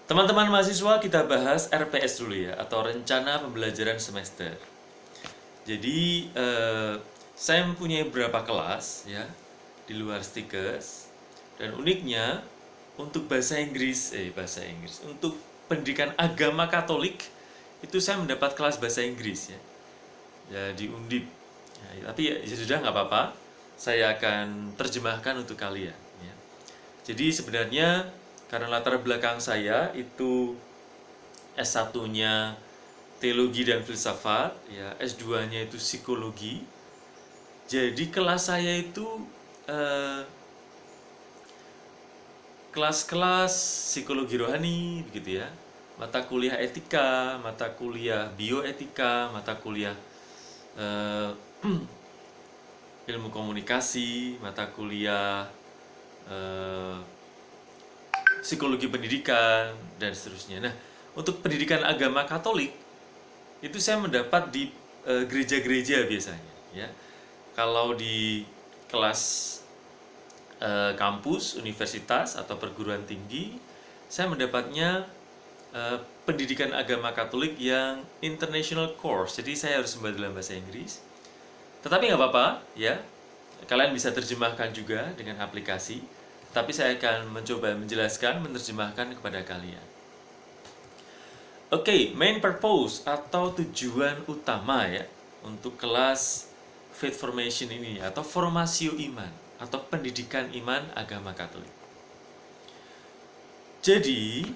Teman-teman mahasiswa, kita bahas RPS dulu ya, atau Rencana Pembelajaran Semester. Jadi, saya mempunyai beberapa kelas ya, di luar Stikes. Dan uniknya, untuk bahasa Inggris, untuk pendidikan agama Katolik, itu saya mendapat kelas bahasa Inggris ya, di Undip. Ya, tapi ya sudah nggak apa-apa, saya akan terjemahkan untuk kalian. Ya. Jadi sebenarnya karena latar belakang saya itu S1-nya Teologi dan Filsafat, ya, S2-nya itu Psikologi. Jadi kelas saya itu eh, kelas-kelas psikologi rohani begitu ya. Mata kuliah etika, mata kuliah bioetika, mata kuliah eh, ilmu komunikasi, mata kuliah eh, psikologi pendidikan, dan seterusnya. Nah, untuk pendidikan agama Katolik, itu saya mendapat di gereja-gereja biasanya. Ya. Kalau di kelas kampus, universitas, atau perguruan tinggi, saya mendapatnya pendidikan agama Katolik yang international course. Jadi saya harus membaca dalam bahasa Inggris. Tetapi nggak apa-apa, ya. Kalian bisa terjemahkan juga dengan aplikasi. Tapi saya akan mencoba menjelaskan, menerjemahkan kepada kalian. Oke, main purpose atau tujuan utama ya untuk kelas Faith Formation ini atau formasio iman atau pendidikan iman agama Katolik. Jadi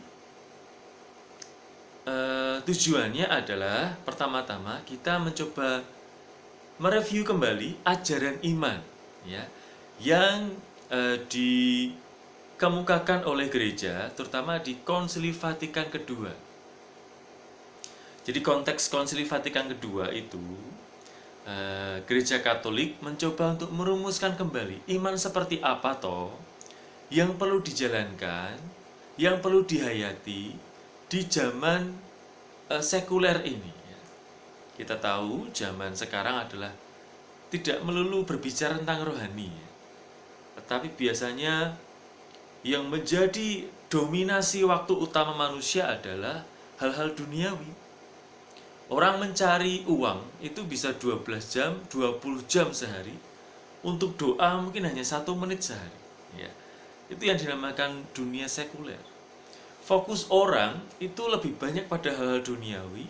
tujuannya adalah pertama-tama kita mencoba mereview kembali ajaran iman ya yang dikemukakan oleh gereja, terutama di Konsili Vatikan kedua. Jadi konteks Konsili Vatikan kedua itu gereja Katolik mencoba untuk merumuskan kembali iman seperti apa toh yang perlu dijalankan, yang perlu dihayati di zaman sekuler ini. Kita tahu zaman sekarang adalah tidak melulu berbicara tentang rohani, tetapi biasanya yang menjadi dominasi waktu utama manusia adalah hal-hal duniawi. Orang mencari uang itu bisa 12 jam, 20 jam sehari. Untuk doa mungkin hanya 1 menit sehari. Ya. Itu yang dinamakan dunia sekuler. Fokus orang itu lebih banyak pada hal-hal duniawi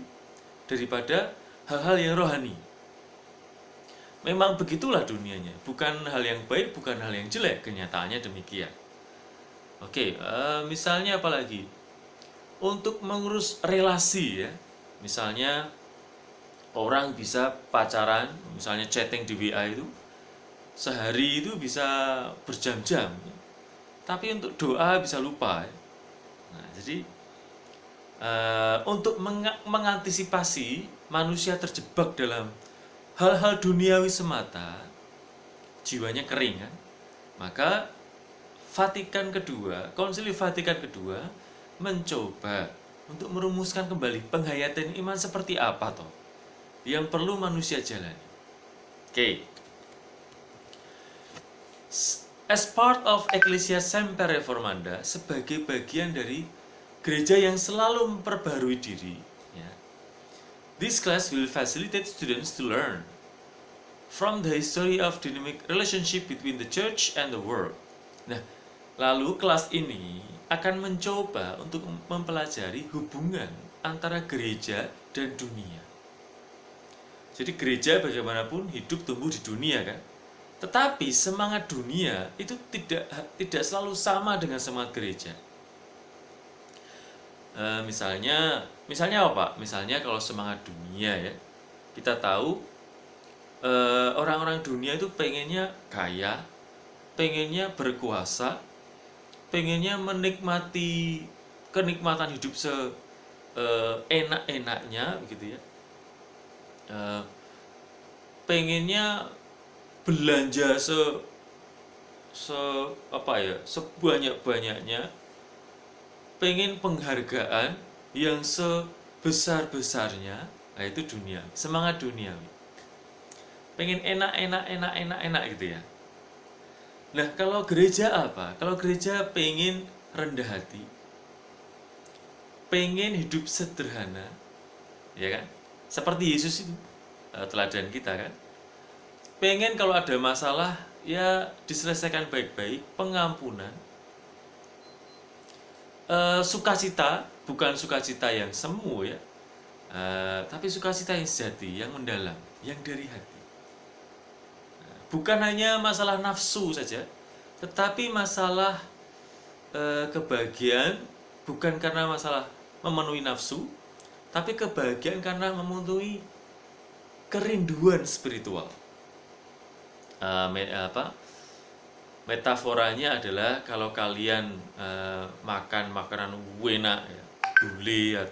daripada hal-hal yang rohani. Memang begitulah dunianya. Bukan hal yang baik, bukan hal yang jelek. Kenyataannya demikian. Oke, misalnya apa lagi? Untuk mengurus relasi ya. Misalnya orang bisa pacaran, misalnya chatting di WA itu sehari itu bisa berjam-jam. Tapi untuk doa bisa lupa. Nah, jadi untuk mengantisipasi manusia terjebak dalam hal-hal duniawi semata, jiwanya kering kan, maka Vatikan kedua, Konsili Vatikan kedua mencoba untuk merumuskan kembali penghayatan iman seperti apa toh yang perlu manusia jalani. Oke. As part of Ecclesia Semper Reformanda, sebagai bagian dari gereja yang selalu memperbarui diri, ya, this class will facilitate students to learn from the history of dynamic relationship between the church and the world. Nah, lalu kelas ini akan mencoba untuk mempelajari hubungan antara gereja dan dunia. Jadi gereja bagaimanapun hidup tumbuh di dunia kan. Tetapi semangat dunia itu tidak selalu sama dengan semangat gereja. Misalnya apa Pak? Misalnya kalau semangat dunia ya, kita tahu orang-orang dunia itu pengennya kaya, pengennya berkuasa, pengennya menikmati kenikmatan hidup seenak-enaknya begitu ya. Pengennya belanja sebanyak-banyaknya, pengen penghargaan yang sebesar-besarnya. Nah, itu dunia, semangat duniawi. Pengen enak gitu ya. Nah, kalau gereja apa? Kalau gereja pengen rendah hati, pengen hidup sederhana, ya kan? Seperti Yesus itu, teladan kita kan. Pengen kalau ada masalah ya diselesaikan baik-baik, pengampunan, sukacita, bukan sukacita yang semu ya, tapi sukacita yang sejati, yang mendalam, yang dari hati. Bukan hanya masalah nafsu saja, tetapi masalah kebahagiaan bukan karena masalah memenuhi nafsu, tapi kebahagiaan karena memenuhi kerinduan spiritual. Metaforanya adalah kalau kalian makan makanan enak ya, gulai